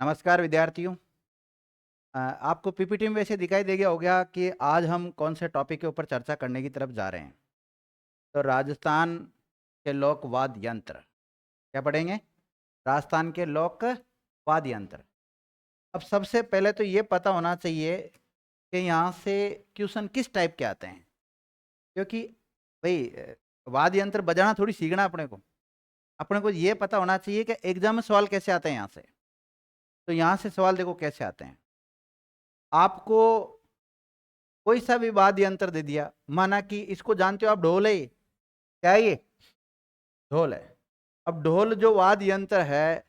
नमस्कार विद्यार्थियों। आपको पीपीटी में वैसे दिखाई दे गया होगा कि आज हम कौन से टॉपिक के ऊपर चर्चा करने की तरफ जा रहे हैं। तो राजस्थान के लोक वाद्य यंत्र क्या पढ़ेंगे? राजस्थान के लोक वाद्य यंत्र। अब सबसे पहले तो ये पता होना चाहिए कि यहाँ से क्वेश्चन किस टाइप के आते हैं, क्योंकि भाई वाद्य यंत्र बजाना थोड़ी सीखना अपने को ये पता होना चाहिए कि एग्जाम में सवाल कैसे आते हैं यहाँ से। तो यहाँ से सवाल देखो कैसे आते हैं। आपको कोई सा भी वाद्य यंत्र दे दिया, माना कि इसको जानते हो आप, ढोल है। क्या है ये? ढोल है। अब ढोल जो वाद्य यंत्र है,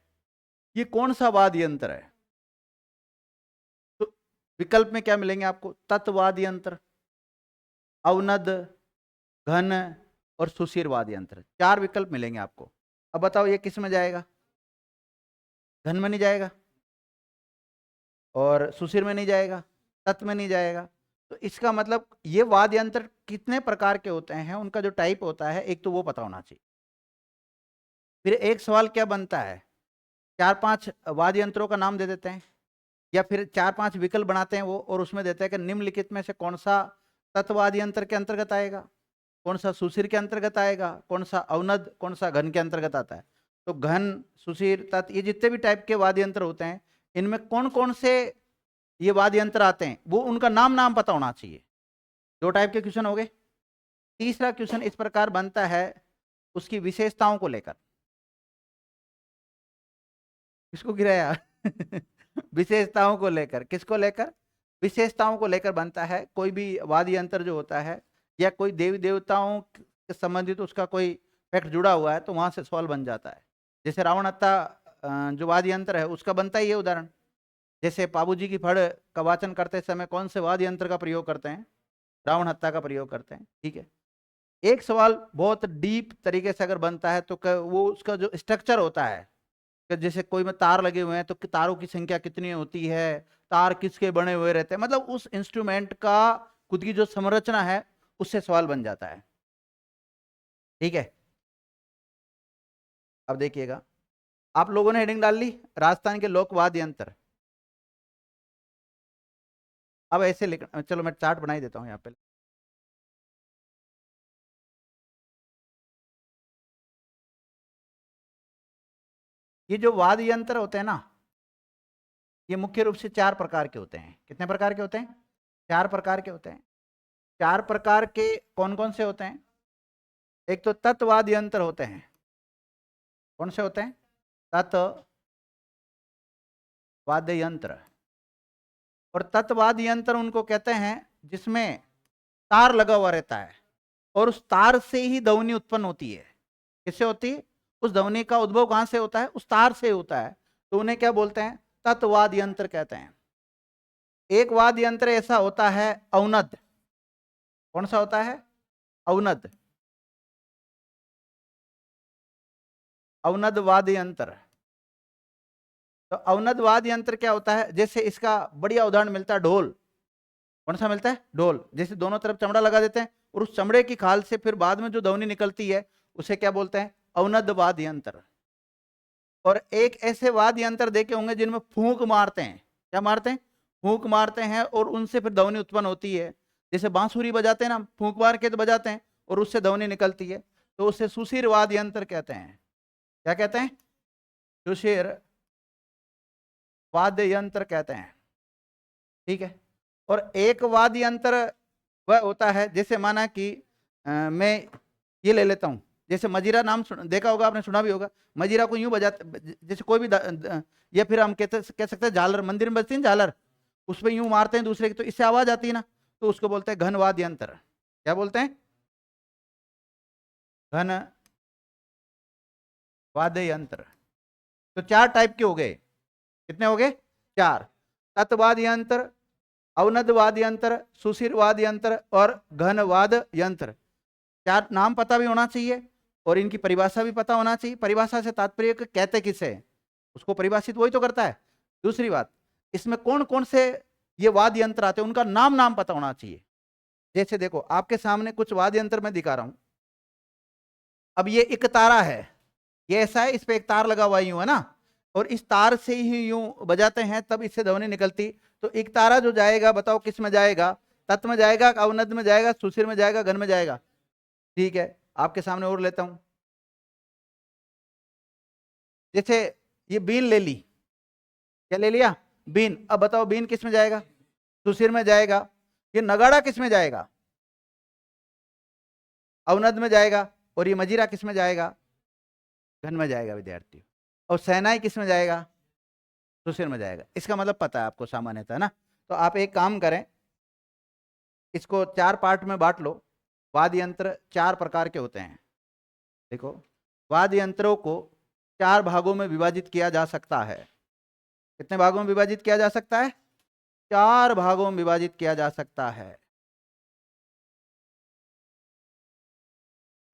ये कौन सा वाद्य यंत्र है? तो विकल्प में क्या मिलेंगे आपको? तत्वाद्य यंत्र, अवनद, घन और सुशिर वाद्य यंत्र। 4 विकल्प मिलेंगे आपको। अब बताओ ये किस में जाएगा? घन में नहीं जाएगा, और सुशिर में नहीं जाएगा, तत्व में नहीं जाएगा। तो इसका मतलब ये वाद्य यंत्र कितने प्रकार के होते हैं, उनका जो टाइप होता है, एक तो वो पता होना चाहिए। फिर एक सवाल क्या बनता है, 4-5 वाद्य यंत्रों का नाम दे देते हैं, या फिर 4-5 विकल्प बनाते हैं वो, और उसमें देते हैं कि निम्नलिखित में से कौन सा तत्वाद्य यंत्र के अंतर्गत आएगा, कौन सा सुशिर के अंतर्गत आएगा, कौन सा अवनद, कौन सा घन के अंतर्गत आता है। तो घन, सुशिर, तत्, ये जितने भी टाइप के वाद्य यंत्र होते हैं, इनमें कौन कौन से ये वाद्य यंत्र आते हैं, वो उनका नाम नाम पता होना चाहिए। 2 टाइप के क्वेश्चन हो गए। तीसरा क्वेश्चन इस प्रकार बनता है, उसकी विशेषताओं को लेकर। किसको गिराया? विशेषताओं को लेकर। किसको लेकर? विशेषताओं को लेकर बनता है। कोई भी वाद्य यंत्र जो होता है, या कोई देवी देवताओं से संबंधित उसका कोई फैक्ट जुड़ा हुआ है, तो वहां से सवाल बन जाता है। जैसे रावण हत्ता जो वाद्य यंत्र है, उसका बनता ही है उदाहरण। जैसे पाबूजी की फड़ का वाचन करते समय कौन से वाद्य यंत्र का प्रयोग करते हैं? रावण हत्ता का प्रयोग करते हैं। ठीक है। एक सवाल बहुत डीप तरीके से अगर बनता है, तो वो उसका जो स्ट्रक्चर होता है, कि जैसे कोई में तार लगे हुए हैं, तो तारों की संख्या कितनी होती है, तार किसके बने हुए रहते हैं, मतलब उस इंस्ट्रूमेंट का खुद की जो संरचना है, उससे सवाल बन जाता है। ठीक है। अब देखिएगा, आप लोगों ने हेडिंग डाल ली, राजस्थान के लोक वाद्य यंत्र। अब ऐसे लिख, चलो मैं चार्ट बना ही देता हूं यहाँ पे। ये जो वाद्य यंत्र होते हैं ना, ये मुख्य रूप से 4 प्रकार के होते हैं। कितने प्रकार के होते हैं? 4 प्रकार के होते हैं। 4 प्रकार के कौन कौन से होते हैं? एक तो तत्वाद्य यंत्र होते हैं। कौन से होते हैं? तत्व वाद्य यंत्र। और तत्वाद्य यंत्र उनको कहते हैं जिसमें तार लगा हुआ रहता है, और उस तार से ही ध्वनि उत्पन्न होती है। किससे होती है? उस ध्वनि का उद्भव कहां से होता है? उस तार से होता है। तो उन्हें क्या बोलते हैं? तत्वाद्य यंत्र कहते हैं। एक वाद्य यंत्र ऐसा होता है अवनद। कौन सा होता है? अवनद। अवनद वाद्य यंत्र। तो अवनद वाद्य यंत्र क्या होता है? जैसे इसका बढ़िया उदाहरण मिलता है ढोल। कौन सा मिलता है? ढोल। जैसे दोनों तरफ चमड़ा लगा देते हैं, और उस चमड़े की खाल से फिर बाद में जो ध्वनि निकलती है, उसे क्या बोलते हैं? अवनद वाद्य यंत्र। और एक ऐसे वाद्य यंत्र देखे होंगे जिनमें फूंक मारते हैं। क्या मारते हैं? फूंक मारते हैं, और उनसे फिर ध्वनि उत्पन्न होती है। जैसे बांसुरी बजाते हैं ना, फूंक मार के तो बजाते हैं, और उससे ध्वनि निकलती है, तो उसे सुशिर वाद्य यंत्र कहते हैं। क्या कहते हैं? सुशिर वाद्य यंत्र कहते हैं। ठीक है। और एक वाद्य यंत्र वह होता है, जैसे माना कि मैं ये ले लेता हूं, जैसे मजीरा। नाम देखा होगा आपने, सुना भी होगा। मजीरा को यूं बजाते, जैसे कोई भी या फिर हम कह सकते हैं झालर। मंदिर में बजती है झालर, उस पर यूं मारते हैं दूसरे की, तो इससे आवाज आती है ना, तो उसको बोलते हैं घन वाद्य यंत्र। क्या बोलते हैं? घन वाद्य यंत्र। तो 4 टाइप के हो गए। कितने हो गए? 4। तत्वाद यंत्र, अवनद वाद्य यंत्र, सुशिर वाद्य यंत्र और घन वाद्य यंत्र। 4 नाम पता भी होना चाहिए, और इनकी परिभाषा भी पता होना चाहिए। परिभाषा से तात्पर्य कहते किसे है, उसको परिभाषित वही तो करता है। दूसरी बात, इसमें कौन कौन से ये वाद्य यंत्र आते हैं, उनका नाम नाम पता होना चाहिए। जैसे देखो, आपके सामने कुछ वाद्य यंत्र मैं दिखा रहा हूं। अब ये एक तारा है, ये ऐसा है, इस पे एक तार लगा हुआ यूं है ना, और इस तार से ही यूं बजाते हैं तब इससे ध्वनि निकलती। तो एक तारा जो जाएगा बताओ किस में जाएगा, तत् में जाएगा, अवनद में जाएगा, सुशिर में जाएगा, घन में जाएगा। ठीक है, आपके सामने और लेता हूं, जैसे ये बीन ले ली, क्या ले लिया, बीन। अब बताओ बीन किस में जाएगा, सुशिर में जाएगा। ये नगाड़ा किस में जाएगा, अवनद में जाएगा। और ये मजीरा किस में जाएगा, घन में जाएगा विद्यार्थी। और सहनाई किस में जाएगा, सुशिर में जाएगा। इसका मतलब पता है आपको सामान्यतः ना। तो आप एक काम करें, इसको 4 पार्ट में बांट लो। वाद्य यंत्र 4 प्रकार के होते हैं। देखो, वाद्य यंत्रों को 4 भागों में विभाजित किया जा सकता है। कितने भागों में विभाजित किया जा सकता है, 4 भागों में विभाजित किया जा सकता है।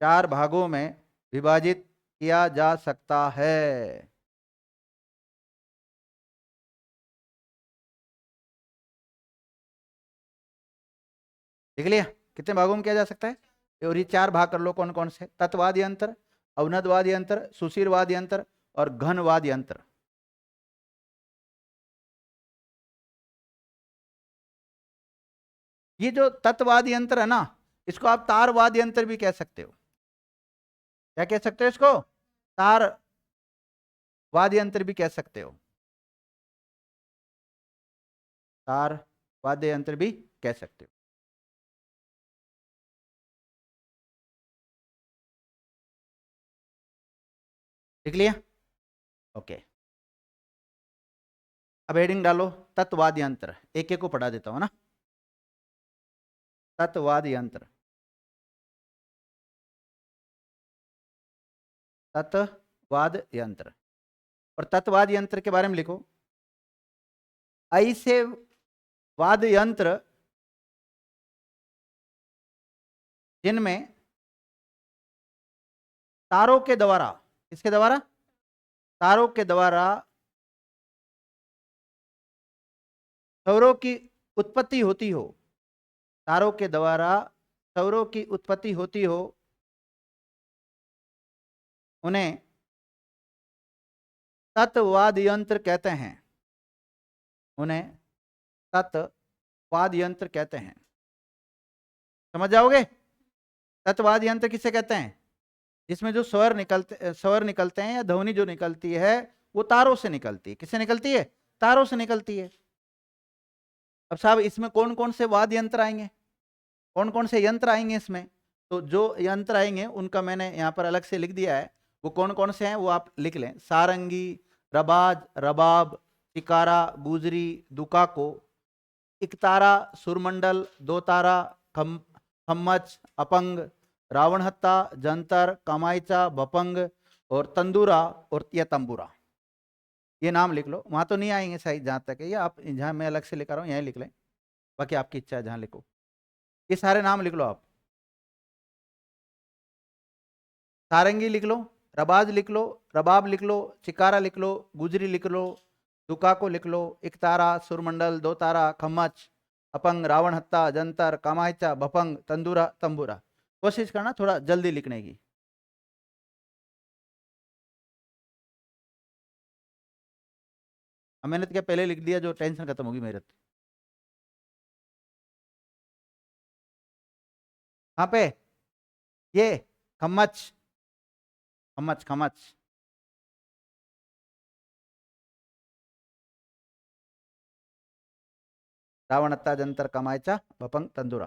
4 भागों में विभाजित किया जा सकता है। देख लिया कितने भागों में किया जा सकता है। और ये 4 भाग कर लो, कौन कौन से, तत्वाद यंत्र, अवनदवाद यंत्र, सुशीरवाद यंत्र और घनवाद यंत्र। ये जो तत्वाद यंत्र है ना, इसको आप तारवाद यंत्र भी कह सकते हो। क्या कह सकते हो इसको, तार वाद्य यंत्र भी कह सकते हो, तार वाद्य यंत्र भी कह सकते हो। लिख लिया, ओके। अब हेडिंग डालो, तत्वाद यंत्र। एक एक को पढ़ा देता हूं ना। तत्वाद यंत्र, तत्वाद यंत्र। और तत्वाद यंत्र के बारे में लिखो, ऐसे वाद्य यंत्र जिनमें तारों के द्वारा, किसके द्वारा, तारों के द्वारा स्वरों की उत्पत्ति होती हो, तारों के द्वारा स्वरों की उत्पत्ति होती हो, उन्हें तत्वाद यंत्र कहते हैं। उन्हें तत्वाद यंत्र कहते हैं। समझ जाओगे, तत्वाद यंत्र किसे कहते हैं, जिसमें जो स्वर निकलते हैं या ध्वनि जो निकलती है वो तारों से निकलती है। किससे निकलती है, तारों से निकलती है। अब साहब इसमें कौन कौन से वाद्य यंत्र आएंगे, कौन कौन से यंत्र आएंगे इसमें, तो जो यंत्र आएंगे उनका मैंने यहाँ पर अलग से लिख दिया है। वो कौन कौन से हैं वो आप लिख लें, सारंगी, रबाज, रबाब, चिकारा, गुजरी, दुकाको, इकतारा, सुरमंडल, दो तारा, खम्मच, अपंग, रावणहत्ता, जंतर, कामायचा, भपंग और तंदूरा और या तंबूरा। ये नाम लिख लो, वहां तो नहीं आएंगे शायद जहां तक है, ये आप जहां मैं अलग से लिखा रहा हूँ यहीं लिख लें, बाकी आपकी इच्छा है जहां लिखो। ये सारे नाम लिख लो आप, सारंगी लिख लो, रबाज लिख लो, रबाब लिख लो, चिकारा लिख लो, गुजरी लिख लो, दुकाको लिख लो, इकतारा, सुरमंडल, दो तारा, खम्मच, अपंग, रावण हत्ता, जंतर, कामायचा, भपंग, तंदूरा, तंबूरा। कोशिश करना थोड़ा जल्दी लिखने की। मैंने तो क्या पहले लिख दिया, जो टेंशन खत्म होगी मेरे। कहाँ पे, ये खम्मच, खम्मच, खम्मच, रावण हत्ता, जंतर, कामायचा, भपंग, तंदूरा।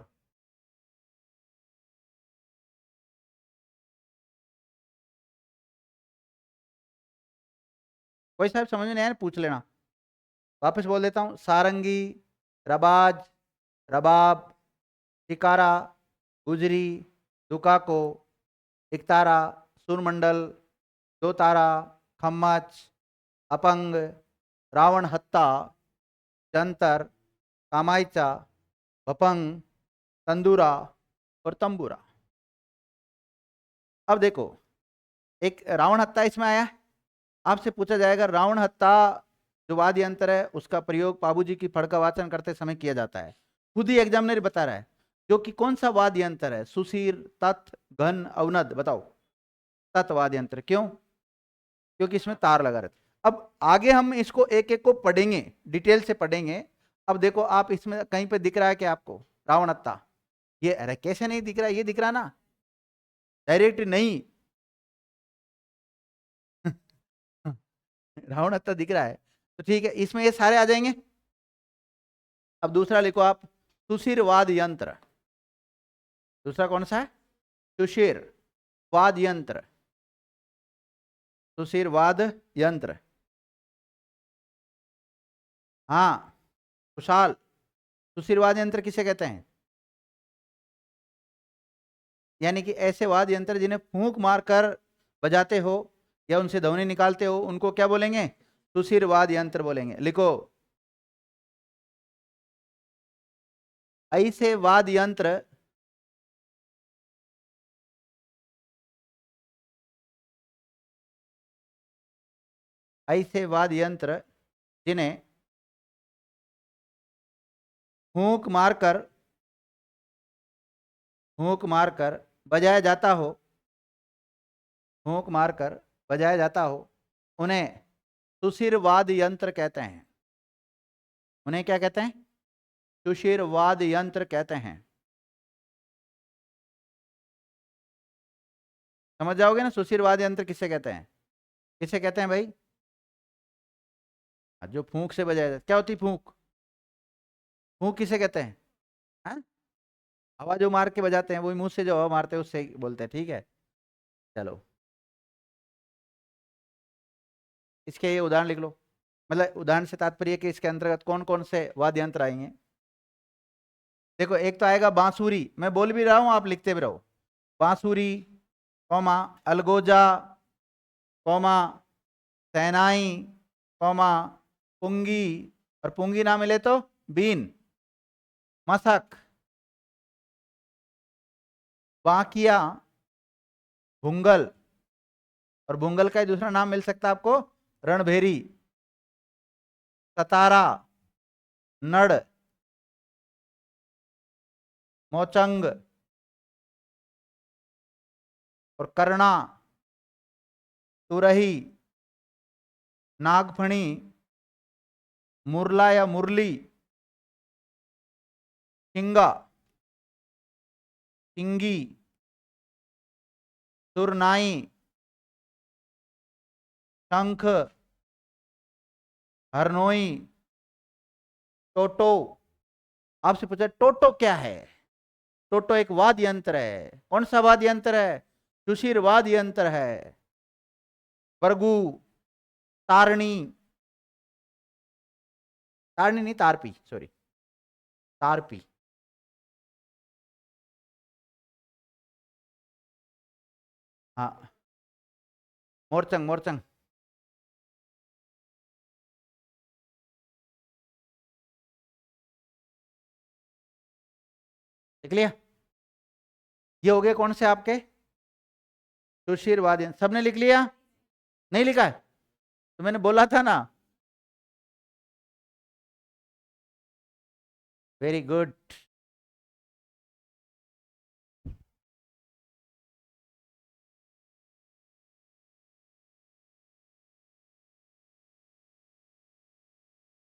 कोई साहब समझ में नहीं आया पूछ लेना। वापस बोल देता हूँ, सारंगी, रबाज, रबाब, चिकारा, गुजरी, दुकाको, इकतारा, सुरमंडल, दो तारा, खम्मच, अपंग, रावण हत्ता, जंतर, कामायचा, भपंग, तंदूरा और तंबूरा। अब देखो, एक रावण हत्ता इसमें आया, आपसे पूछा जाएगा रावण हत्ता जो वाद्य यंत्र है उसका प्रयोग बाबूजी की फड़ का वाचन करते समय किया जाता है। खुद ही एग्जामिनर बता रहा है, जो कि कौन सा वाद्य यंत्र है, सुशीर, तत्, घन, अवनद। बताओ, तत् वाद्य यंत्र। क्यों, क्योंकि इसमें तार लगा रहता है। अब आगे हम इसको एक एक को पढ़ेंगे, डिटेल से पढ़ेंगे। अब देखो आप इसमें कहीं पे दिख रहा है क्या आपको रावणत्ता? ये अरे कैसे नहीं दिख रहा, ये दिख रहा ना डायरेक्ट नहीं। रावणत्ता दिख रहा है तो ठीक है, इसमें ये सारे आ जाएंगे। अब दूसरा लिखो आप, सुशिरवाद यंत्र। दूसरा कौन सा है? सुशिरवाद यंत्र। सुशिरवाद यंत्र, हाँ कुशाल। सुशिरवाद यंत्र किसे कहते हैं? यानी कि ऐसे वाद्य यंत्र जिन्हें फूंक मारकर बजाते हो या उनसे ध्वनि निकालते हो, उनको क्या बोलेंगे? सुशिरवाद यंत्र बोलेंगे। लिखो, ऐसे वाद्य यंत्र ऐसे वाद्य यंत्र जिन्हें फूंक मारकर बजाया जाता हो, फूंक मारकर बजाया जाता हो, उन्हें सुशिरवाद यंत्र कहते हैं। उन्हें क्या कहते हैं? सुशिरवाद यंत्र कहते हैं। समझ जाओगे ना सुशिरवाद यंत्र किसे कहते हैं? किसे कहते हैं भाई? जो फूंक से बजाया जाता, क्या होती फूंक? फूंक किसे कहते हैं? हाँ? हवा जो मार के बजाते हैं, वही मुंह से जो हवा मारते हैं उससे बोलते हैं, ठीक है। चलो इसके ये उदाहरण लिख लो। मतलब उदाहरण से तात्पर्य कि इसके अंतर्गत कौन कौन से वाद्य यंत्र आएंगे। देखो एक तो आएगा बांसुरी, मैं बोल भी रहा हूं आप लिखते भी रहो। बांसुरी, कौमा अलगोजा, कौमा सैनाई, कौमा पुंगी, और पुंगी ना मिले तो बीन, मसक, बांकिया, भुंगल, और भुंगल का ही दूसरा नाम मिल सकता है आपको रणभेरी, सतारा, नड़, मोचंग और कर्णा, तुरही, नागफणी, मुरला या मुरली, किंगा, किंगी, सुरनाई, शंख, हरनोई, टोटो। आपसे पूछा टोटो क्या है? टोटो एक वाद्य यंत्र है। कौन सा वाद्य यंत्र है? सुशिर वाद्य यंत्र है। बरगू, तारणी, तारणी नहीं तारपी, सॉरी तारपी, हाँ मोरचंग, मोरचंग। देख लिया? ये हो गए कौन से आपके सुशिर वाद्य यंत्र। सबने लिख लिया? नहीं लिखा है तो मैंने बोला था ना। Very good.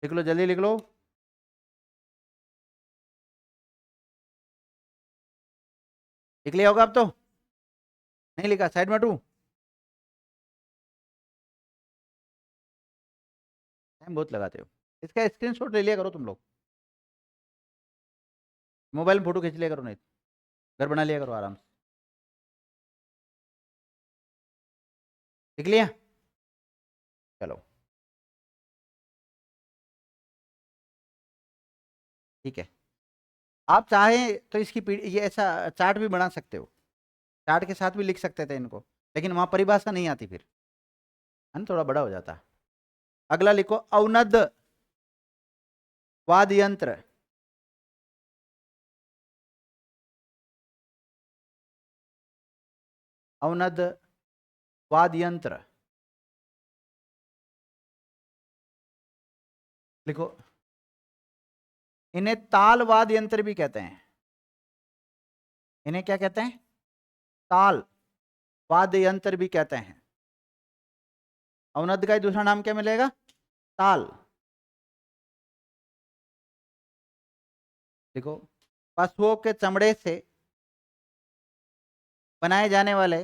लिख लो जल्दी लिख लो। लिख लिया होगा अब तो? नहीं लिखा? साइड में हटूं? टाइम बहुत लगाते हो। इसका स्क्रीनशॉट ले लिया करो तुम लोग, मोबाइल में फोटो खींच लिया करो, नहीं तो घर बना लिया करो आराम से। लिख लिया? चलो ठीक है। आप चाहें तो इसकी ये ऐसा चार्ट भी बना सकते हो, चार्ट के साथ भी लिख सकते थे इनको, लेकिन वहां परिभाषा नहीं आती फिर, है ना, थोड़ा बड़ा हो जाता। अगला लिखो, अवनद वाद्य यंत्र। अवनद वाद्य यंत्र लिखो। इन्हें ताल वाद्य यंत्र भी कहते हैं। इन्हें क्या कहते हैं? ताल वाद्य यंत्र भी कहते हैं। अवनद का ही दूसरा नाम क्या मिलेगा? ताल। देखो, पशुओं के चमड़े से बनाए जाने वाले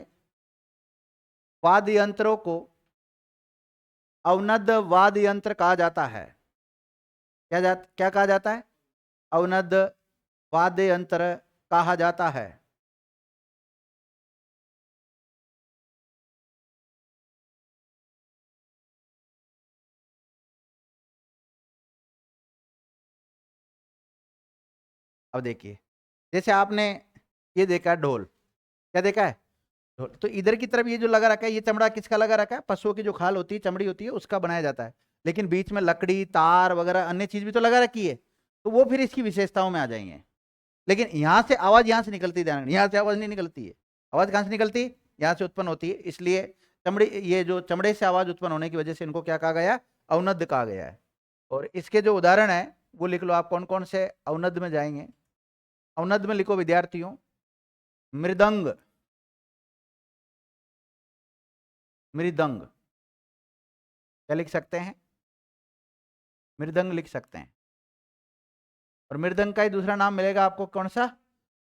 वाद्य यंत्रों को अवनद वाद्य यंत्र कहा जाता है। क्या कहा जाता है? अवनद वाद्य यंत्र कहा जाता है। अब देखिए, जैसे आपने ये देखा ढोल, क्या देखा है? ढोल। तो इधर की तरफ ये जो लगा रखा है, ये चमड़ा किसका लगा रखा है? पशुओं की जो खाल होती है, चमड़ी होती है, उसका बनाया जाता है। लेकिन बीच में लकड़ी, तार वगैरह अन्य चीज भी तो लगा रखी है, तो वो फिर इसकी विशेषताओं में आ जाएंगे। लेकिन यहाँ से आवाज, यहाँ से निकलती है, ध्यान, यहाँ से आवाज नहीं निकलती है। आवाज कहाँ से निकलती है? यहाँ से उत्पन्न होती है। इसलिए चमड़ी, ये जो चमड़े से आवाज उत्पन्न होने की वजह से इनको क्या कहा गया? अवनद कहा गया है। और इसके जो उदाहरण है वो लिख लो आप, कौन कौन से अवनद में जाएंगे। अवनद में लिखो विद्यार्थियों, मृदंग, मृदंग, क्या लिख सकते हैं? मृदंग लिख सकते हैं। और मृदंग का ही दूसरा नाम मिलेगा आपको, कौन सा?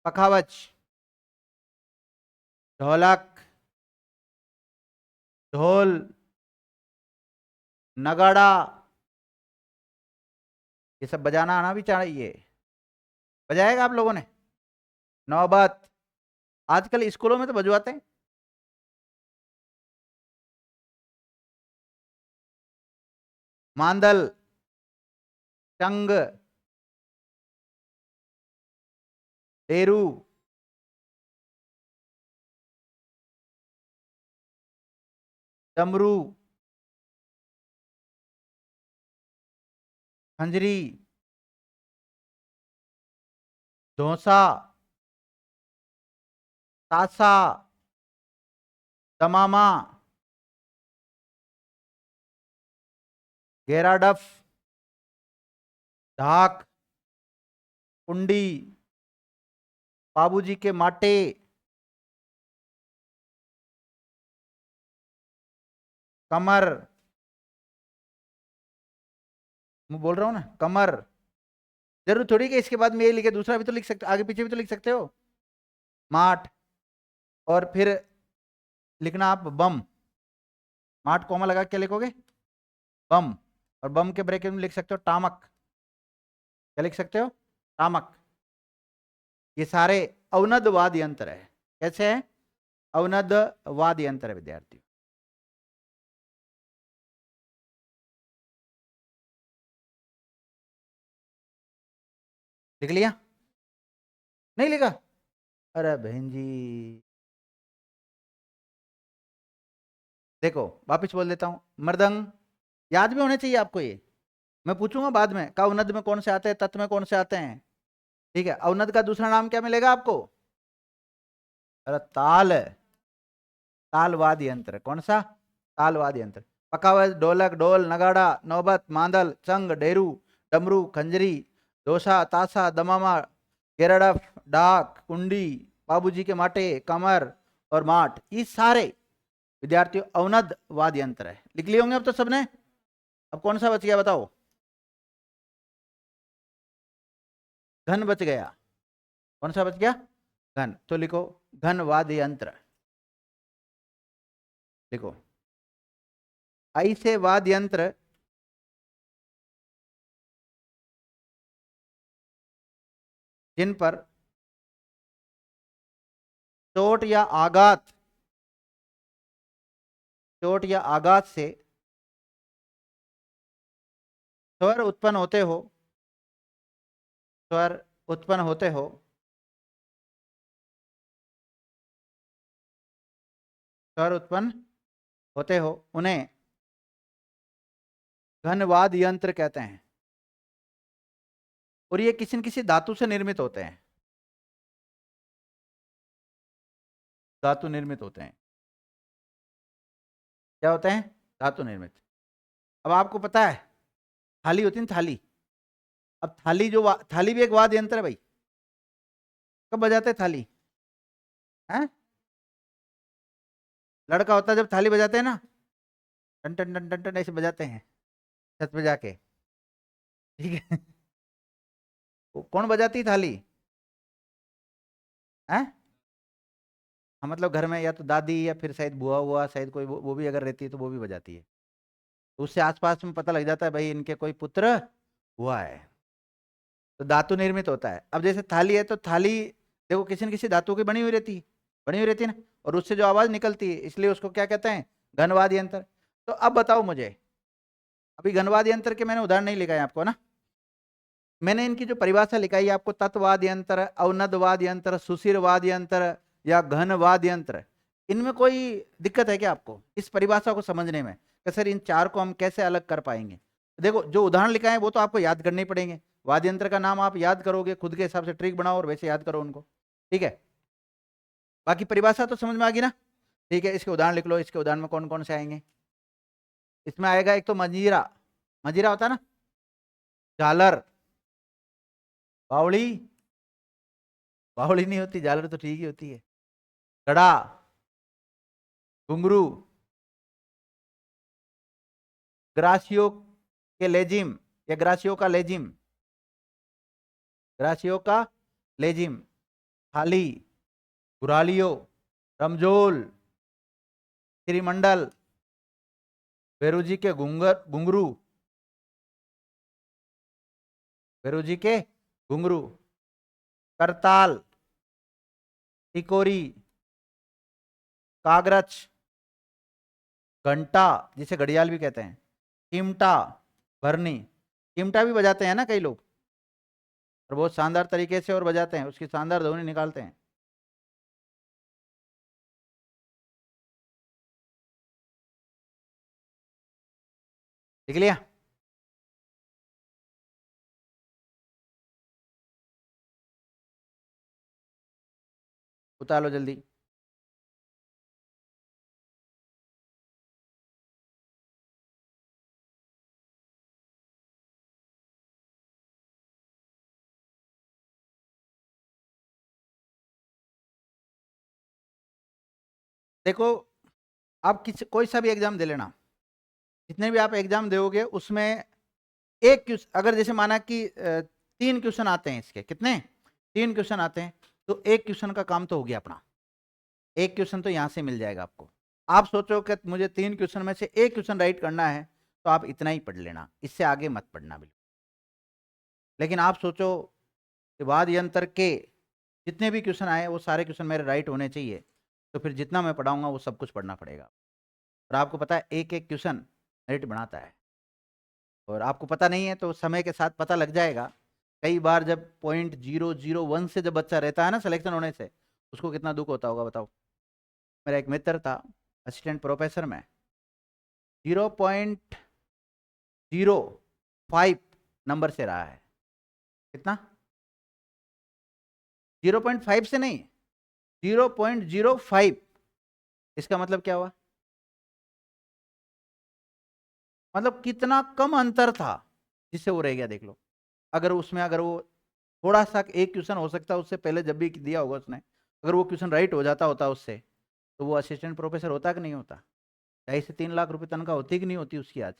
पखावज, ढोलक, ढोल, नगाड़ा, ये सब बजाना आना भी चाहिए। बजाएगा आप लोगों ने? नौबत, आजकल स्कूलों में तो बजवाते हैं। मांदल, चंग, डेरू, डमरू, खंजरी, धौसा, तासा, दमामा, घेरा डफ, ढाक, कुंडी, बाबूजी के माटे, कमर, मैं बोल रहा हूं ना, कमर। जरूर थोड़ी कि इसके बाद में ये लिखे, दूसरा भी तो लिख सकते, आगे पीछे भी तो लिख सकते हो। माठ, और फिर लिखना आप बम। माठ कोमा लगा के लिखोगे बम, और बम के ब्रैकेट में लिख सकते हो टामक। क्या लिख सकते हो? टामक। ये सारे अवनद वाद्य यंत्र है। कैसे है? अवनद वाद्य यंत्र है विद्यार्थी। लिख लिया? नहीं लिखा? अरे बहन जी, देखो वापिस बोल देता हूं। मृदंग, याद भी होने चाहिए आपको ये, मैं पूछूंगा बाद में का अवनद में कौन से आते हैं, तत्व में कौन से आते हैं। ठीक है, अवनद का दूसरा नाम क्या मिलेगा आपको? अरे ताल, ताल वाद्य यंत्र। कौन सा? ताल वाद्य यंत्र। पखावज, ढोलक, ढोल, नगाड़ा, नौबत, मांदल, चंग, डेरू, डमरू, खंजरी, दोसा, तासा, दमामा, गेरडफ, डाक, कुंडी, बाबूजी के माटे, कमर और माठ, ये सारे विद्यार्थियों अवनद वाद्य यंत्र है। लिख लिए होंगे अब तो सबने। अब कौन सा बच गया बताओ? घन बच गया। कौन सा बच गया? घन। तो लिखो घन वाद्य यंत्र। देखो, ऐसे वाद्य यंत्र जिन पर चोट या आघात, चोट या आघात से स्वर उत्पन्न होते हो, स्वर उत्पन्न होते हो, स्वर उत्पन्न होते हो, उन्हें घनवाद यंत्र कहते हैं। और ये किसी न किसी धातु से निर्मित होते हैं, धातु निर्मित होते हैं। क्या होते हैं? धातु निर्मित। अब आपको पता है थाली होती है ना, थाली। अब थाली जो थाली भी एक वाद्य यंत्र है भाई। कब बजाते हैं थाली? हैं? लड़का होता है जब थाली बजाते हैं ना, टन टन टन टन टन ऐसे बजाते हैं छत पे जाके, ठीक है। कौन बजाती थाली है? हाँ मतलब घर में या तो दादी या फिर शायद बुआ हुआ, शायद कोई वो भी अगर रहती है तो वो भी बजाती है। तो उससे आसपास में पता लग जाता है भाई इनके कोई पुत्र हुआ है। तो धातु निर्मित होता है। अब जैसे थाली है तो थाली देखो किसी न किसी धातु की बनी हुई रहती है ना, और उससे जो आवाज निकलती है इसलिए उसको क्या कहते हैं, घनवाद यंत्र। तो अब बताओ मुझे, अभी घनवाद यंत्र के मैंने उदाहरण नहीं लिखा है आपको ना, मैंने इनकी जो परिभाषा लिखाई है आपको, तत्वाद यंत्र, अवनदवाद यंत्र, सुशिरवाद यंत्र या घनवाद यंत्र, इनमें कोई दिक्कत है क्या आपको इस परिभाषा को समझने में कि सर इन चार को हम कैसे अलग कर पाएंगे? देखो जो उदाहरण लिखा है वो तो आपको याद करने ही पड़ेंगे, वाद्य यंत्र का नाम आप याद करोगे, खुद के हिसाब से ट्रिक बनाओ और वैसे याद करो उनको, ठीक है। बाकी परिभाषा तो समझ में आ गई ना, ठीक है। इसके उदाहरण लिख लो, इसके उदाहरण में कौन कौन से आएंगे? इसमें आएगा एक तो मंजीरा, मंजीरा होता है ना, झालर, बावड़ी, बावड़ी नहीं होती, झालर तो ठीक ही होती है, घड़ा, घुंघरू, ग्रासियो के लेजिम या ग्रासियो का लेजिम, ग्रासियो का लेजिम, थाली, घुरालियो, रमजोल, श्रीमंडल, बेरोजी के घुंघरू, बेरोजी के घुंघरू, करताल, टिकोरी, कागरच, घंटा जिसे घड़ियाल भी कहते हैं, चिमटा, भरनी, चिमटा भी बजाते हैं ना कई लोग, और बहुत शानदार तरीके से और बजाते हैं, उसकी शानदार ध्वनि निकालते हैं। लिख लिया? उतार लो जल्दी। देखो आप किसी कोई सा भी एग्जाम दे लेना, जितने भी आप एग्जाम दोगे उसमें एक क्वेश्चन, अगर जैसे माना कि 3 क्वेश्चन आते हैं इसके, कितने, 3 क्वेश्चन आते हैं, तो एक क्वेश्चन का काम तो हो गया अपना, एक क्वेश्चन तो यहां से मिल जाएगा आपको। आप सोचो कि मुझे 3 क्वेश्चन में से एक क्वेश्चन राइट करना है, तो आप इतना ही पढ़ लेना, इससे आगे मत पढ़ना बिल्कुल। लेकिन आप सोचो कि वाद यंत्र के जितने भी क्वेश्चन आए वो सारे क्वेश्चन मेरे राइट होने चाहिए, तो फिर जितना मैं पढ़ाऊंगा वो सब कुछ पढ़ना पड़ेगा। और आपको पता है एक एक क्वेश्चन मेरिट बनाता है, और आपको पता नहीं है तो समय के साथ पता लग जाएगा। कई बार जब 0.001 से जब बच्चा रहता है ना सिलेक्शन होने से, उसको कितना दुख होता होगा बताओ। मेरा एक मित्र था असिस्टेंट प्रोफेसर में, 0.05 नंबर से रहा है। कितना? 0.5 से नहीं, 0.05। इसका मतलब क्या हुआ, मतलब कितना कम अंतर था जिससे वो रह गया, देख लो। अगर उसमें अगर वो थोड़ा सा एक क्वेश्चन हो सकता है उससे पहले जब भी दिया होगा उसने, अगर वो क्वेश्चन राइट हो जाता होता उससे, तो वो असिस्टेंट प्रोफेसर होता कि नहीं होता? 2.5 से 3 लाख रुपए तनख्वाह होती कि नहीं होती उसकी आज?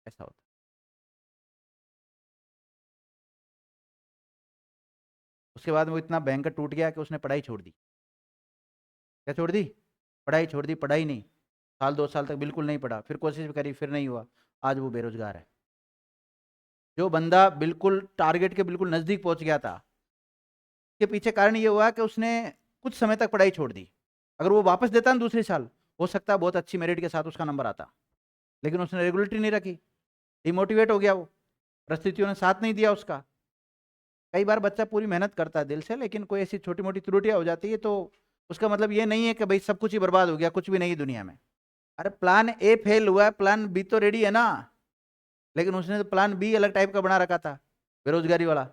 ऐसा होता। उसके बाद वो इतना भयंकर टूट गया कि उसने पढ़ाई छोड़ दी। क्या छोड़ दी? पढ़ाई छोड़ दी, पढ़ाई नहीं, साल 2 साल तक बिल्कुल नहीं पढ़ा, फिर कोशिश भी करी फिर नहीं हुआ, आज वो बेरोजगार है। जो बंदा बिल्कुल टारगेट के बिल्कुल नजदीक पहुंच गया था, के पीछे कारण ये हुआ कि उसने कुछ समय तक पढ़ाई छोड़ दी। अगर वो वापस देता ना दूसरे साल, हो सकता है बहुत अच्छी मेरिट के साथ उसका नंबर आता, लेकिन उसने रेगुलरिटी नहीं रखी, डिमोटिवेट हो गया वो, परिस्थितियों ने साथ नहीं दिया उसका। कई बार बच्चा पूरी मेहनत करता है दिल से, लेकिन कोई ऐसी छोटी मोटी त्रुटियां हो जाती है तो उसका मतलब ये नहीं है कि भाई सब कुछ ही बर्बाद हो गया, कुछ भी नहीं है दुनिया में। अरे प्लान ए फेल हुआ है, प्लान बी तो रेडी है ना, लेकिन उसने तो प्लान बी अलग टाइप का बना रखा था, बेरोजगारी वाला,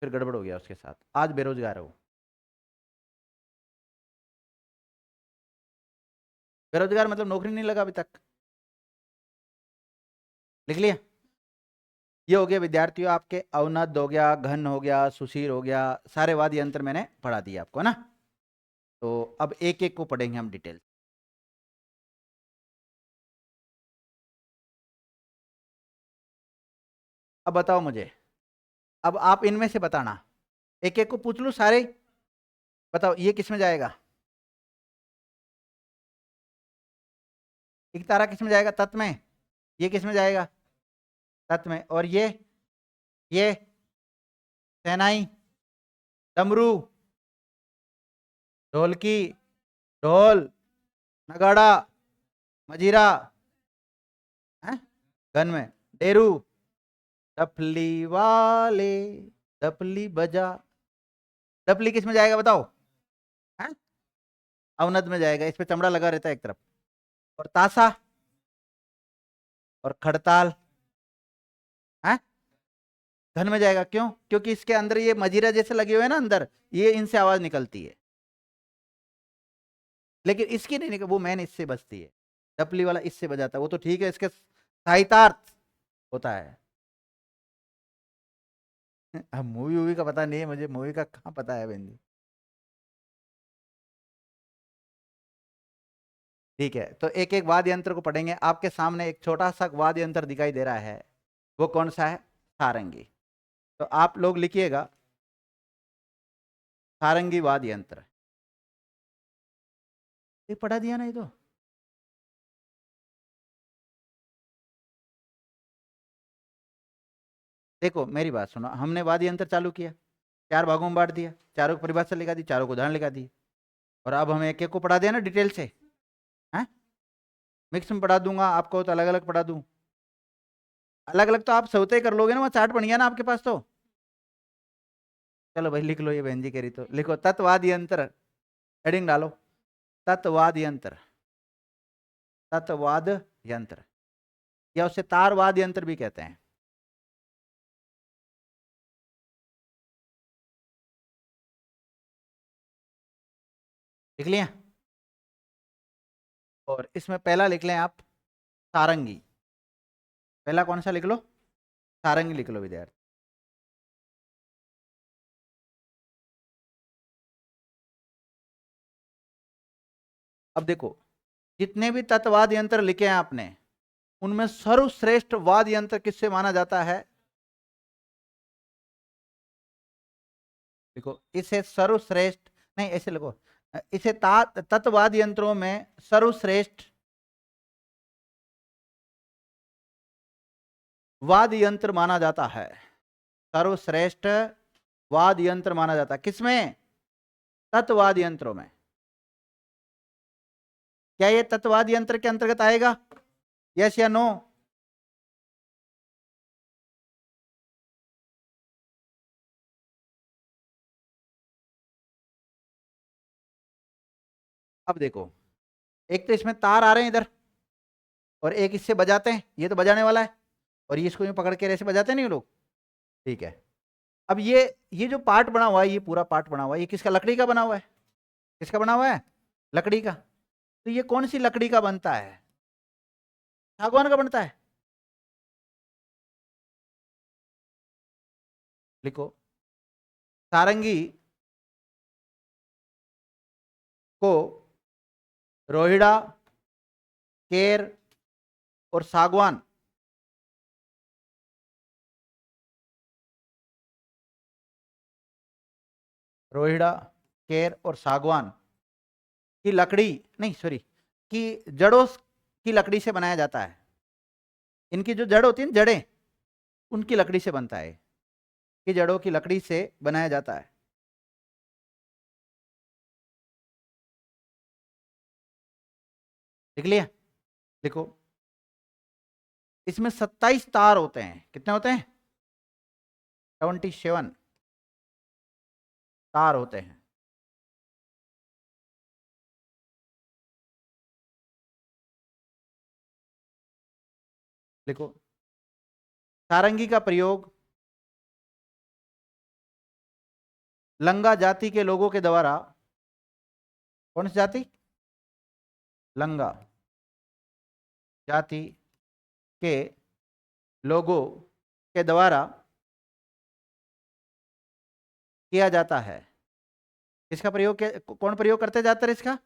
फिर गड़बड़ हो गया उसके साथ, आज बेरोजगार है वो। बेरोजगार मतलब नौकरी नहीं लगा अभी तक। लिख लिया? ये हो गया विद्यार्थियों आपके, अवनद हो गया, घन हो गया, सुशीर हो गया, सारे वाद्य यंत्र मैंने पढ़ा दिया आपको, है ना। तो अब एक एक को पढ़ेंगे हम डिटेल। अब बताओ मुझे, अब आप इनमें से बताना, एक एक को पूछ लूं सारे, बताओ ये किस में जाएगा? एक तारा किस में जाएगा? तत्व में। ये किस में जाएगा? तत्व में। और ये शहनाई, डमरू, ढोलकी, ढोल, नगाड़ा, मजीरा, हैं? गन में। डेरू, डफली वाले, डफली बजा, डफली किस में जाएगा बताओ? हैं? अवनद में जाएगा, इस पे चमड़ा लगा रहता है एक तरफ। और ताशा और खड़ताल, हैं? धन में जाएगा। क्यों? क्योंकि इसके अंदर ये मजीरा जैसे लगे हुए हैं ना अंदर, ये इनसे आवाज निकलती है, लेकिन इसकी नहीं निकल, वो मैन इससे बजती है, डपली वाला इससे बजाता है, वो तो ठीक है, इसके साहित्यार्थ होता है। अब मूवी वूवी का पता नहीं है मुझे, मूवी का कहाँ पता है बहन जी। ठीक है, तो एक एक वाद्य यंत्र को पढ़ेंगे। आपके सामने एक छोटा सा वाद्य यंत्र दिखाई दे रहा है, वो कौन सा है? सारंगी। तो आप लोग लिखिएगा, सारंगी वाद्य यंत्र। ये पढ़ा दिया ना ये तो। देखो मेरी बात सुनो, हमने वाद्य यंत्र चालू किया, चार भागों में बांट दिया, चारों की परिभाषा लिखा दी, चारों को उदाहरण लिखा दिए, और अब हमें एक एक को पढ़ा दिया ना डिटेल से। हैं? मिक्स में पढ़ा दूंगा आपको तो अलग अलग पढ़ा दूं? अलग अलग तो आप सोते ही कर लोगे ना, वहाँ चार्ट बन गया ना आपके पास तो। चलो भाई लिख लो, ये बहन जी कह रही तो लिखो, तत्वाद यंत्र, हेडिंग डालो, तत्वाद यंत्र, तत्वाद यंत्र, या उसे तारवाद यंत्र भी कहते हैं। लिख लिया? और इसमें पहला लिख लें आप, सारंगी। पहला कौन सा लिख लो? सारंगी लिख लो विद्यार्थी। अब देखो, जितने भी तत्वाद यंत्र लिखे हैं आपने, उनमें सर्वश्रेष्ठ वाद यंत्र किससे माना जाता है? देखो इसे सर्वश्रेष्ठ, नहीं ऐसे लिखो, इसे तत्वाद यंत्रों में सर्वश्रेष्ठ वाद यंत्र माना जाता है। सर्वश्रेष्ठ वाद यंत्र माना जाता है किसमें? तत्वाद यंत्रों में। क्या ये तत्वाद यंत्र के अंतर्गत आएगा? यस या नो? अब देखो, एक तो इसमें तार आ रहे हैं इधर, और एक इससे बजाते हैं, ये तो बजाने वाला है, और ये इसको यूं पकड़ के ऐसे बजाते नहीं लोग। ठीक है, अब ये जो पार्ट बना हुआ है, ये पूरा पार्ट बना हुआ है, ये किसका? लकड़ी का बना हुआ है। किसका बना हुआ है? लकड़ी का। तो ये कौन सी लकड़ी का बनता है? सागवान का बनता है। लिखो, सारंगी को रोहिड़ा, केर और सागवान, रोहिड़ा, केर और सागवान की लकड़ी, नहीं सॉरी, की जड़ों की लकड़ी से बनाया जाता है। इनकी जो जड़ होती है ना, जड़ें, उनकी लकड़ी से बनता है, कि जड़ों की लकड़ी से बनाया जाता है। लिख लिया? लिखो, इसमें 27 तार होते हैं। कितने होते हैं? 77 तार होते हैं। लिखो, सारंगी का प्रयोग लंगा जाति के लोगों के द्वारा, कौन सी जाति? लंगा जाति के लोगों के द्वारा किया जाता है। इसका प्रयोग कौन प्रयोग करते जाता है इसका?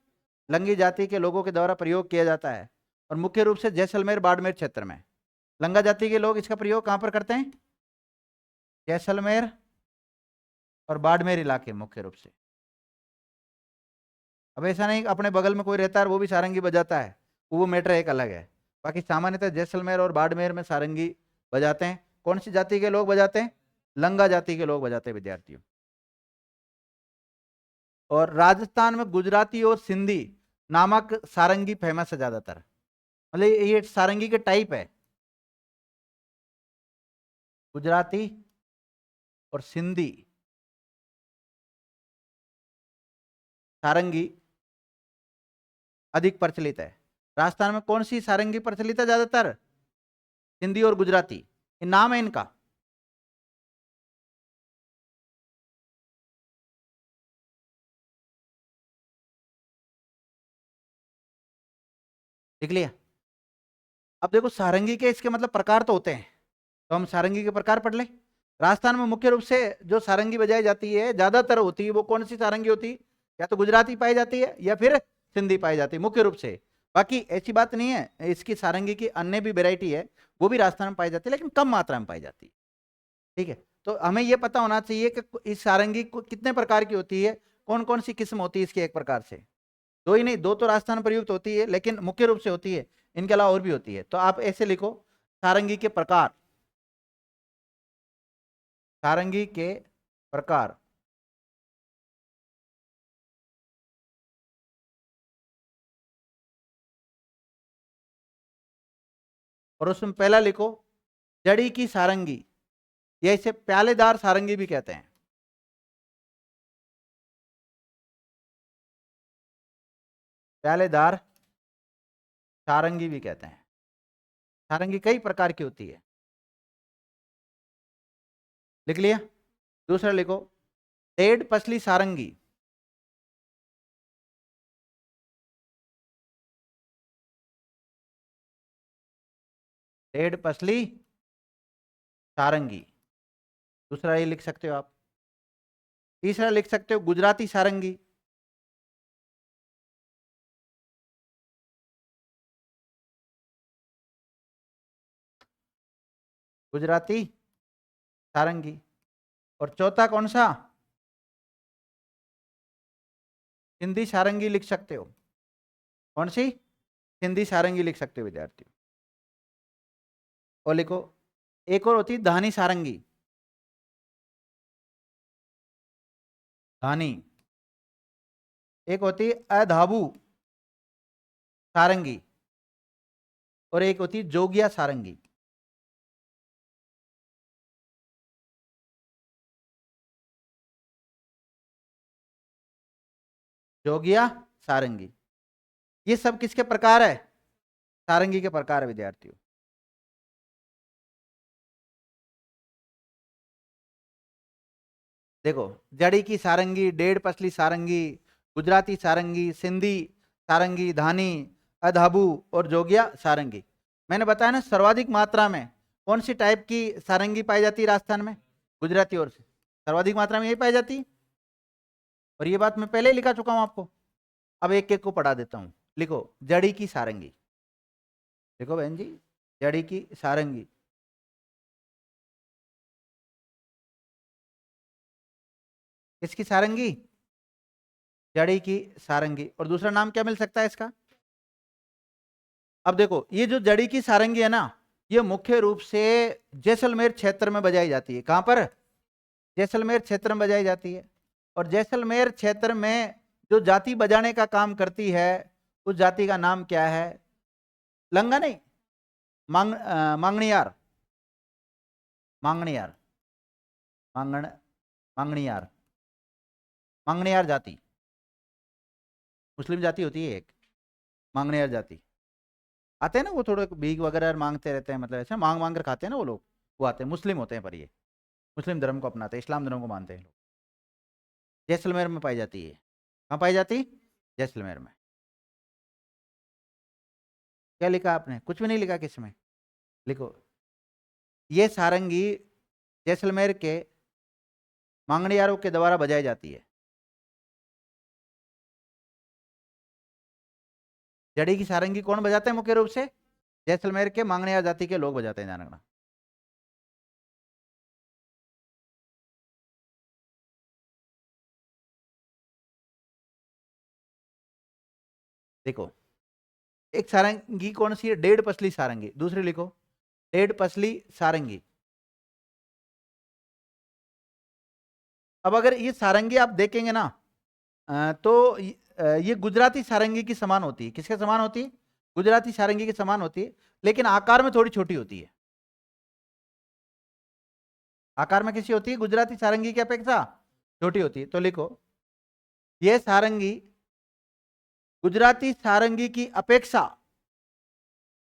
लंगी जाति के लोगों के द्वारा प्रयोग किया जाता है, और मुख्य रूप से जैसलमेर बाड़मेर क्षेत्र में। लंगा जाति के लोग इसका प्रयोग कहां पर करते हैं? जैसलमेर और बाड़मेर इलाके मुख्य रूप से। अब ऐसा नहीं अपने बगल में कोई रहता है और वो भी सारंगी बजाता है, वो मैटर एक अलग है। बाकी सामान्यतः जैसलमेर और बाड़मेर में सारंगी बजाते हैं। कौन सी जाति के लोग बजाते हैं? लंगा जाति के लोग बजाते हैं विद्यार्थियों। और राजस्थान में गुजराती और सिंधी नामक सारंगी फेमस है ज्यादातर, मतलब ये सारंगी के टाइप है, गुजराती और सिंधी सारंगी अधिक प्रचलित है। राजस्थान में कौन सी सारंगी प्रचलित है ज्यादातर? हिंदी और गुजराती, ये नाम है इनका। देख लिया। अब देखो सारंगी के इसके मतलब प्रकार तो होते हैं, तो हम सारंगी के प्रकार पढ़ ले। राजस्थान में मुख्य रूप से जो सारंगी बजाई जाती है ज्यादातर होती है, वो कौन सी सारंगी होती है? या तो गुजराती पाई जाती है या फिर सिंधी पाई जाती है मुख्य रूप से। बाकी ऐसी बात नहीं है, इसकी सारंगी की अन्य भी वेराइटी है, वो भी राजस्थान में पाई जाती है लेकिन कम मात्रा में पाई जाती है। ठीक है, तो हमें यह पता होना चाहिए कि इस सारंगी को कितने प्रकार की होती है, कौन कौन सी किस्म होती है इसकी एक प्रकार से। दो ही नहीं, दो तो राजस्थान में प्रयुक्त होती है लेकिन मुख्य रूप से होती है, इनके अलावा और भी होती है। तो आप ऐसे लिखो, सारंगी के प्रकार, सारंगी के प्रकार। और उसमें पहला लिखो जड़ी की सारंगी, या इसे प्यालेदार सारंगी भी कहते हैं। प्यालेदार सारंगी भी कहते हैं। सारंगी कई प्रकार की होती है, लिख लिया। दूसरा लिखो डेढ़ पसली सारंगी। डेढ़ पसली सारंगी, दूसरा ये लिख सकते हो आप। तीसरा लिख सकते हो गुजराती सारंगी। गुजराती सारंगी। और चौथा कौन सा? हिंदी सारंगी लिख सकते हो। कौन सी? हिंदी सारंगी लिख सकते हो विद्यार्थियों। और लिखो एक और होती है धानी सारंगी। धानी। एक होती है अधाबू सारंगी, और एक होती है जोगिया सारंगी। जोगिया सारंगी, ये सब किसके प्रकार है? सारंगी के प्रकार है विद्यार्थियों। देखो जड़ी की सारंगी, डेढ़ पसली सारंगी, गुजराती सारंगी, सिंधी सारंगी, धानी, अधाबू और जोगिया सारंगी। मैंने बताया ना सर्वाधिक मात्रा में कौन सी टाइप की सारंगी पाई जाती है राजस्थान में? गुजराती और से सर्वाधिक मात्रा में यही पाई जाती है। और ये बात मैं पहले ही लिखा चुका हूं आपको। अब एक एक को पढ़ा देता हूं। लिखो जड़ी की सारंगी। देखो बहन जी, जड़ी की सारंगी। किसकी सारंगी? जड़ी की सारंगी। और दूसरा नाम क्या मिल सकता है इसका? अब देखो ये जो जड़ी की सारंगी है ना, ये मुख्य रूप से जैसलमेर क्षेत्र में बजाई जाती है। कहां पर? जैसलमेर क्षेत्र में बजाई जाती है। और जैसलमेर क्षेत्र में जो जाति बजाने का काम करती है, उस जाति का नाम क्या है? लंगा नहीं, मांगणियार। मांगणियार, मांगण मांगणियार, मांगणियार जाति मुस्लिम जाति होती है एक, मांगणियार जाति। आते हैं ना वो, थोड़े भीख वगैरह मांगते रहते हैं, मतलब ऐसे मांग मांग कर खाते हैं ना वो लोग, वो आते हैं, मुस्लिम होते हैं, पर ये मुस्लिम धर्म को अपनाते हैं, इस्लाम धर्म को मानते हैं लोग। जैसलमेर में पाई जाती है। कहाँ पाई जाती? जैसलमेर में। क्या लिखा आपने? कुछ भी नहीं लिखा किसमें। लिखो ये सारंगी जैसलमेर के मांगणियारों के द्वारा बजाई जाती है। जड़ी की सारंगी कौन बजाते हैं मुख्य रूप से? जैसलमेर के मांगणियार जाति के लोग बजाते हैं, ध्यान रखना। देखो, एक सारंगी कौन सी है? डेढ़ पसली सारंगी। दूसरी लिखो, डेढ़ पसली सारंगी। अब अगर ये सारंगी आप देखेंगे ना, तो ये गुजराती सारंगी की समान होती है। किसके समान होती है? गुजराती सारंगी के समान होती है, लेकिन आकार में थोड़ी छोटी होती है। आकार में कैसी होती है? गुजराती सारंगी की अपेक्षा छोटी होती है। तो लिखो, यह सारंगी गुजराती सारंगी की अपेक्षा,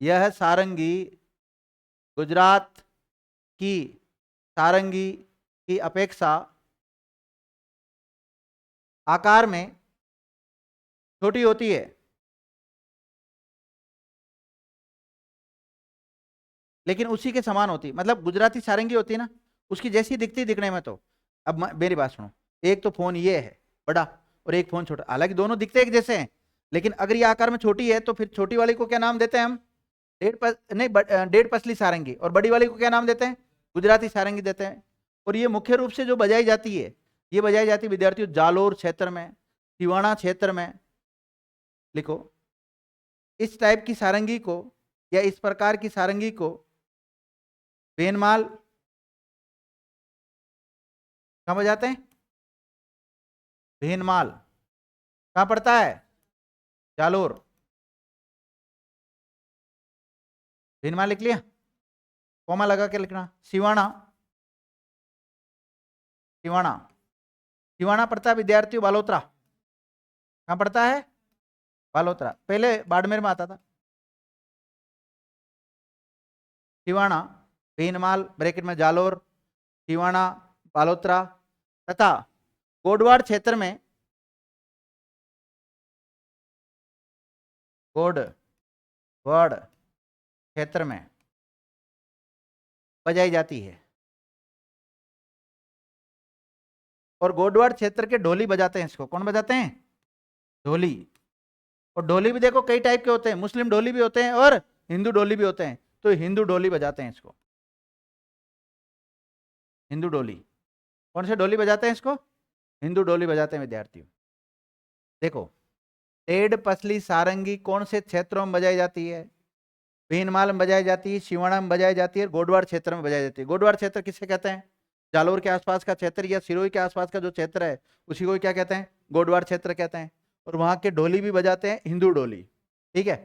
यह सारंगी गुजरात की सारंगी की अपेक्षा आकार में छोटी होती है, लेकिन उसी के समान होती है। मतलब गुजराती सारंगी होती है ना, उसकी जैसी दिखती है दिखने में। तो अब मेरी बात सुनो, एक तो फोन ये है बड़ा और एक फोन छोटा, हालांकि दोनों दिखते एक जैसे हैं, लेकिन अगर ये आकार में छोटी है तो फिर छोटी वाली को क्या नाम देते हैं हम? नहीं, डेढ़ पसली सारंगी। और बड़ी वाली को क्या नाम देते हैं? गुजराती सारंगी देते हैं। और ये मुख्य रूप से जो बजाई जाती है, ये बजाई जाती है विद्यार्थियों जालोर क्षेत्र में, सिवाना क्षेत्र में। लिखो, इस टाइप की सारंगी को या इस प्रकार की सारंगी को बेनमाल कहाँ बजाते हैं? भेनमाल कहाँ पड़ता है? जालोर। भेनमाल लिख लिया, कोमा लगा के लिखना। सिवाना, सिवाना, सिवाना पड़ता है विद्यार्थियों बालोतरा। कहाँ पड़ता है? बालोतरा। पहले बाड़मेर में आता था। सिवाना, भीनमाल ब्रैकेट में जालोर, सिवाना, बालोतरा तथा गोडवाड़ क्षेत्र में, गोडवाड़ क्षेत्र में बजाई जाती है। और गोडवाड़ क्षेत्र के ढोली बजाते हैं इसको। कौन बजाते हैं? ढोली। और ढोली भी देखो कई टाइप के होते हैं, मुस्लिम ढोली भी होते हैं और हिंदू ढोली भी होते हैं। तो हिंदू ढोली बजाते हैं इसको, हिंदू ढोली। कौन से ढोली बजाते हैं इसको? हिंदू ढोली बजाते हैं विद्यार्थियों। देखो, डेढ़ पसली सारंगी कौन से क्षेत्रों में बजाई जाती है? भीनमाल में बजाई जाती है, सिवाना में बजाई जाती है, गोडवाड़ क्षेत्र में बजाई जाती है। गोडवाड़ क्षेत्र किसे कहते हैं? जालोर के आसपास का क्षेत्र या सिरोही के आसपास का जो क्षेत्र है, उसी को क्या कहते हैं? गोडवाड़ क्षेत्र कहते हैं। और वहां के ढोली भी बजाते हैं हिंदू ढोली। ठीक है।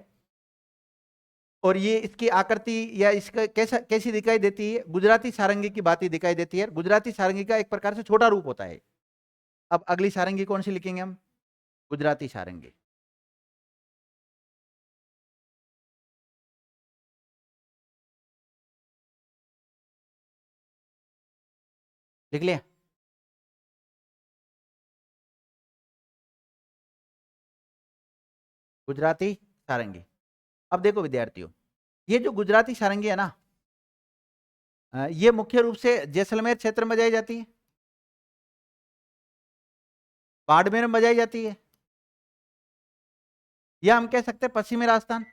और ये इसकी आकृति या इसका कैसी दिखाई देती है? गुजराती सारंगी की बात ही दिखाई देती है। गुजराती सारंगी का एक प्रकार से छोटा रूप होता है। अब अगली सारंगी कौन सी लिखेंगे हम? गुजराती सारंगी। लिख लिया? गुजराती सारंगी। अब देखो विद्यार्थियों, ये जो गुजराती सारंगी है ना, ये मुख्य रूप से जैसलमेर क्षेत्र में बजाई जाती है, बाड़मेर में बजाई जाती है, या हम कह सकते हैं पश्चिमी राजस्थान।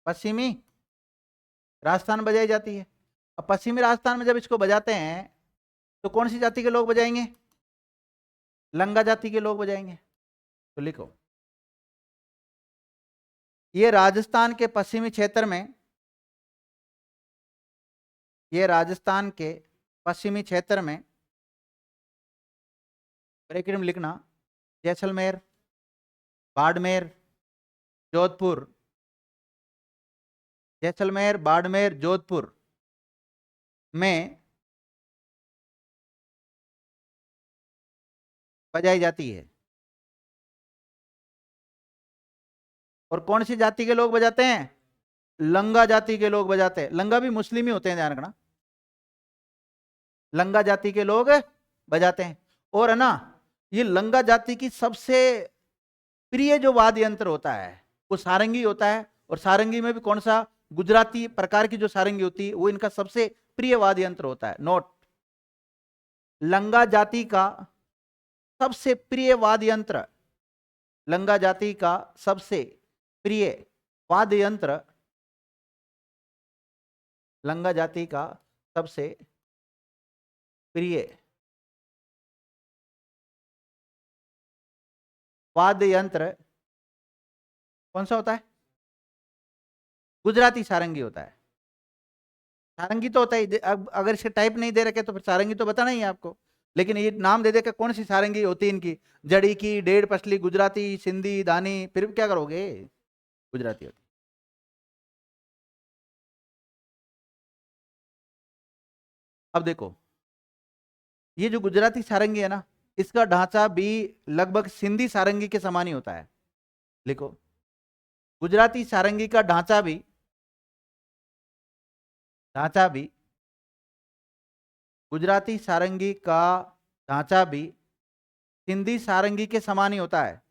पश्चिमी राजस्थान बजाई जाती है। अब पश्चिमी राजस्थान में जब इसको बजाते हैं तो कौन सी जाति के लोग बजाएंगे? लंगा जाति के लोग बजाएंगे। तो लिखो, ये राजस्थान के पश्चिमी क्षेत्र में, ये राजस्थान के पश्चिमी क्षेत्र में, ब्रैकेट में लिखना, जैसलमेर, बाड़मेर, जोधपुर, जैसलमेर, बाड़मेर, जोधपुर में बजाई जाती है। और कौन सी जाति के लोग बजाते हैं? लंगा जाति के लोग बजाते हैं। लंगा भी मुस्लिम ही होते हैं, ध्यान रखना। लंगा जाति के लोग बजाते हैं। और है ना, ये लंगा जाति की सबसे प्रिय जो वाद्य यंत्र होता है वो सारंगी होता है। और सारंगी में भी कौन सा? गुजराती प्रकार की जो सारंगी होती है वो इनका सबसे प्रिय वाद्य यंत्र होता है। नोट, लंगा जाति का सबसे प्रिय वाद्य यंत्र, लंगा जाति का सबसे प्रिय वाद्य यंत्र, लंगा जाति का सबसे प्रिय वाद्य यंत्र कौन सा होता है? गुजराती सारंगी होता है। सारंगी तो होता ही, अब अगर इसे टाइप नहीं दे रखे तो फिर सारंगी तो बताना ही है आपको, लेकिन ये नाम दे दे के कौन सी सारंगी होती है इनकी? जड़ी की, डेढ़ पसली, गुजराती, सिंधी, दानी, फिर क्या करोगे? गुजराती होती। अब देखो, ये जो गुजराती सारंगी है ना, इसका ढांचा भी लगभग सिंधी सारंगी के समान ही होता है। लिखो, गुजराती सारंगी का ढांचा भी गुजराती सारंगी का ढांचा भी सिंधी सारंगी के समान ही होता है।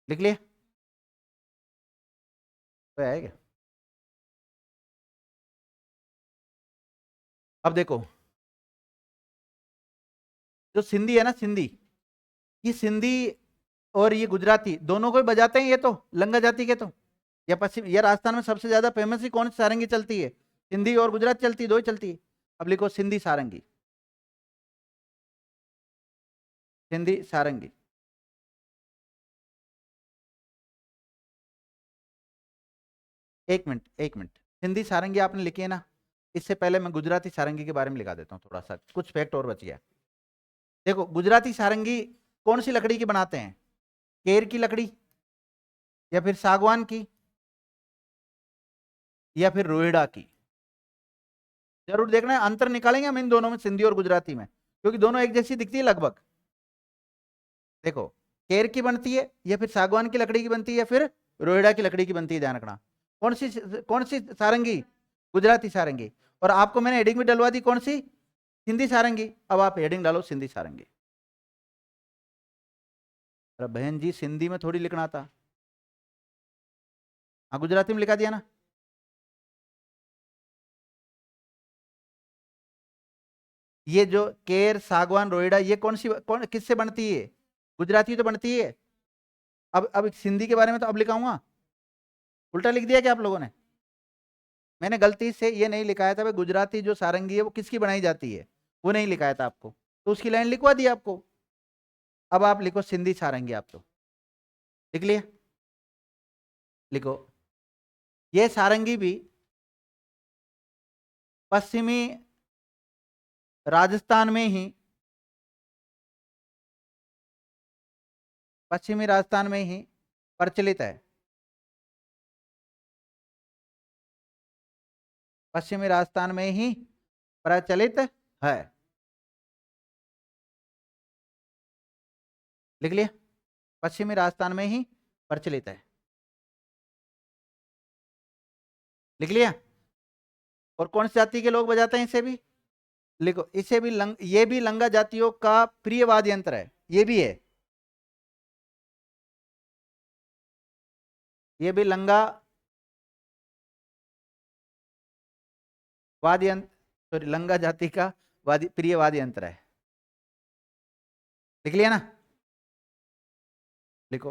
लिख लिए? तो है क्या? अब देखो, जो सिंधी है ना, सिंधी, ये सिंधी और ये गुजराती दोनों को ही बजाते हैं ये तो, लंगा जाति के तो। या पश्चिम, या राजस्थान में सबसे ज्यादा फेमस ही कौन सी सारंगी चलती है? सिंधी और गुजरात चलती है, दो ही चलती है। अब लिखो सिंधी सारंगी, सिंधी सारंगी। एक मिनट, एक मिनट, सिंधी सारंगी आपने लिखी है ना, इससे पहले मैं गुजराती सारंगी के बारे में लिखा देता हूँ, थोड़ा सा कुछ फैक्ट और बच गया। देखो, गुजराती सारंगी कौन सी लकड़ी की बनाते हैं? केर की लकड़ी, या फिर सागवान की, या फिर रोहिड़ा की? जरूर देखना है, अंतर निकालेंगे हम इन दोनों में, सिंधी और गुजराती में, क्योंकि दोनों एक जैसी दिखती है लगभग। देखो, केर की बनती है, या फिर सागवान की लकड़ी की बनती है, या फिर रोहिड़ा की लकड़ी की बनती है, ध्यान रखना। कौन सी सारंगी? गुजराती सारंगी। और आपको मैंने हेडिंग भी डलवा दी, कौन सी? सिंधी सारंगी। अब आप हेडिंग डालो सिंधी सारंगी। अरे बहन जी, सिंधी में थोड़ी लिखना था। हाँ, गुजराती में लिखा दिया ना। ये जो केर, सागवान, रोहिड़ा, ये कौन किससे बनती है? गुजराती तो बनती है। अब सिंधी के बारे में तो अब लिखाऊंगा। उल्टा लिख दिया क्या आप लोगों ने? मैंने गलती से ये नहीं लिखाया था भाई, गुजराती जो सारंगी है वो किसकी बनाई जाती है, वो नहीं लिखाया था आपको, तो उसकी लाइन लिखवा दी आपको। अब आप लिखो सिंधी सारंगी, आप तो लिख लिया। लिखो, ये सारंगी भी पश्चिमी राजस्थान में ही, पश्चिमी राजस्थान में ही प्रचलित है। पश्चिमी राजस्थान में ही प्रचलित है। लिख लिया? पश्चिमी राजस्थान में ही प्रचलित है। लिख लिया? और कौन सी जाति के लोग बजाते हैं इसे भी? लिखो, इसे भी ये भी लंगा जातियों का प्रिय वाद्य यंत्र है, ये भी है। ये भी लंगा वाद्य यंत्र, सॉरी, लंगा जाति का प्रिय वाद्य यंत्र है। लिख लिया ना? लिखो।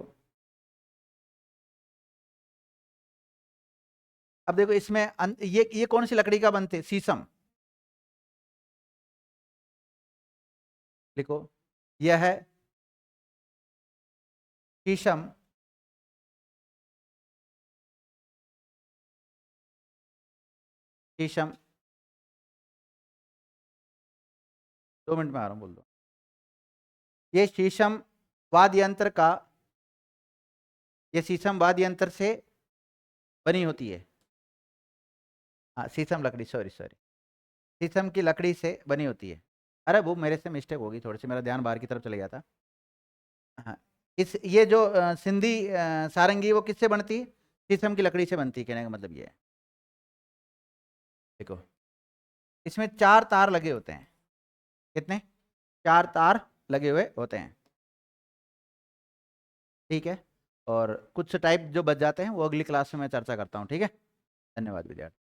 अब देखो इसमें ये कौन सी लकड़ी का बनते? शीशम। लिखो, यह है शीशम। शीशम, 2 मिनट में आ रहा हूं, बोल दो। ये शीशम वाद्य यंत्र का, ये शीशम वाद्य यंत्र से बनी होती है। हाँ, शीशम लकड़ी, सॉरी सॉरी, शीशम की लकड़ी से बनी होती है। अरे वो मेरे से मिस्टेक होगी, थोड़ी सी मेरा ध्यान बाहर की तरफ चले गया था। हाँ, इस ये जो सिंधी सारंगी वो किससे बनती है? शीशम की लकड़ी से बनती है, कहने का मतलब ये है। देखो, इसमें 4 तार लगे होते हैं। कितने? 4 तार लगे हुए होते हैं। ठीक है, और कुछ टाइप जो बच जाते हैं वो अगली क्लास में मैं चर्चा करता हूँ, ठीक है। धन्यवाद विद्यार्थी।